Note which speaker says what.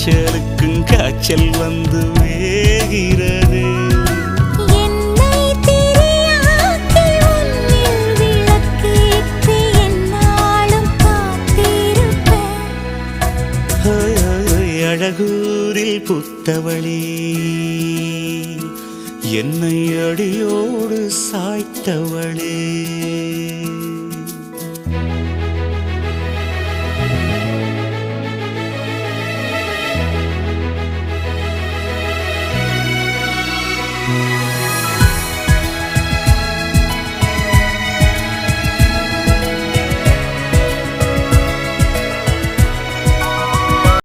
Speaker 1: காய்ச்சலுக்கும் காய்ச்சல் வந்து வேகிறது.
Speaker 2: என்னை திரியாக்கி உன்னில் விளக்கேற்றி என்னாலும் காத்திருப்பேன்.
Speaker 1: அழகூரில் புத்தவளே, என்னை அடியோடு சாய்த்தவளே.